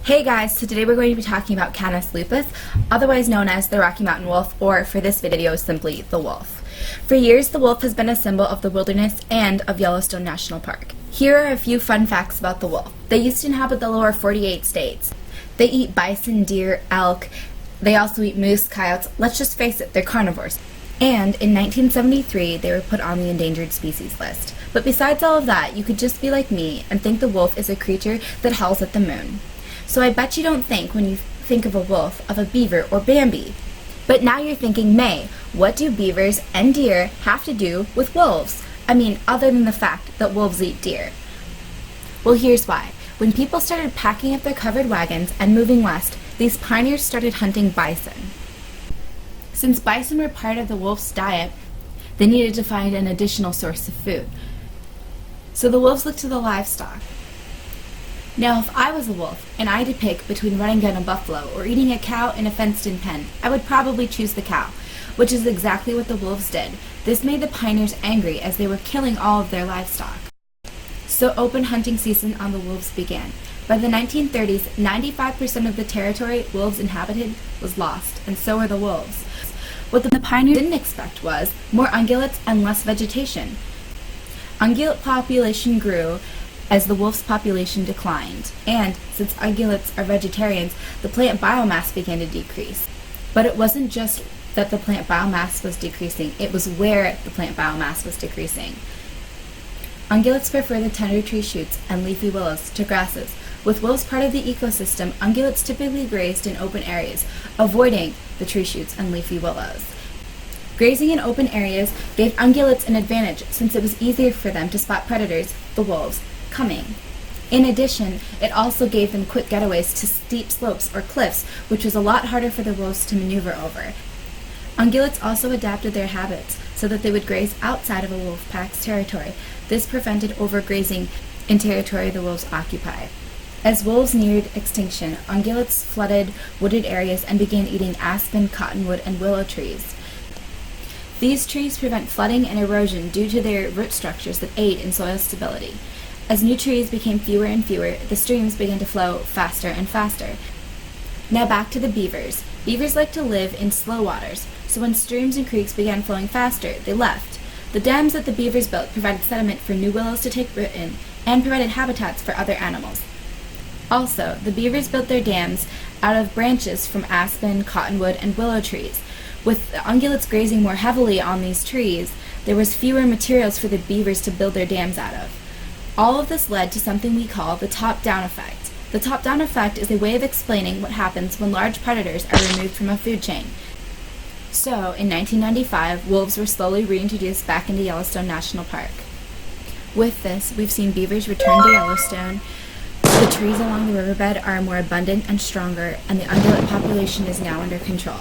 Hey guys, so today we're going to be talking about Canis lupus, otherwise known as the Rocky Mountain wolf, or for this video, simply the wolf. For years, the wolf has been a symbol of the wilderness and of Yellowstone National Park. Here are a few fun facts about the wolf. They used to inhabit the lower 48 states. They eat bison, deer, elk. They also eat moose, coyotes. Let's just face it, they're carnivores. And in 1973, they were put on the endangered species list. But besides all of that, you could just be like me and think the wolf is a creature that howls at the moon. So I bet you don't think, when you think of a wolf, of a beaver or Bambi. But now you're thinking, May, what do beavers and deer have to do with wolves? I mean, other than the fact that wolves eat deer. Well, here's why. When people started packing up their covered wagons and moving west, these pioneers started hunting bison. Since bison were part of the wolf's diet, they needed to find an additional source of food. So the wolves looked to the livestock. Now, if I was a wolf and I had to pick between running down a buffalo or eating a cow in a fenced-in pen, I would probably choose the cow, which is exactly what the wolves did. This made the pioneers angry as they were killing all of their livestock. So open hunting season on the wolves began. By the 1930s, 95% of the territory wolves inhabited was lost, and so were the wolves. What the pioneers didn't expect was more ungulates and less vegetation. Ungulate population grew as the wolf's population declined, and since ungulates are vegetarians, the plant biomass began to decrease. But it wasn't just that the plant biomass was decreasing, it was where the plant biomass was decreasing. Ungulates prefer the tender tree shoots and leafy willows to grasses. With wolves part of the ecosystem, ungulates typically grazed in open areas, avoiding the tree shoots and leafy willows. Grazing in open areas gave ungulates an advantage since it was easier for them to spot predators, the wolves, coming. In addition, it also gave them quick getaways to steep slopes or cliffs, which was a lot harder for the wolves to maneuver over. Ungulates also adapted their habits so that they would graze outside of a wolf pack's territory. This prevented overgrazing in territory the wolves occupied. As wolves neared extinction, ungulates flooded wooded areas and began eating aspen, cottonwood, and willow trees. These trees prevent flooding and erosion due to their root structures that aid in soil stability. As new trees became fewer and fewer, the streams began to flow faster and faster. Now back to the beavers. Beavers like to live in slow waters, so when streams and creeks began flowing faster, they left. The dams that the beavers built provided sediment for new willows to take root in, and provided habitats for other animals. Also, the beavers built their dams out of branches from aspen, cottonwood, and willow trees. With the ungulates grazing more heavily on these trees, there was fewer materials for the beavers to build their dams out of. All of this led to something we call the top-down effect. The top-down effect is a way of explaining what happens when large predators are removed from a food chain. So, in 1995, wolves were slowly reintroduced back into Yellowstone National Park. With this, we've seen beavers return to Yellowstone, the trees along the riverbed are more abundant and stronger, and the ungulate population is now under control.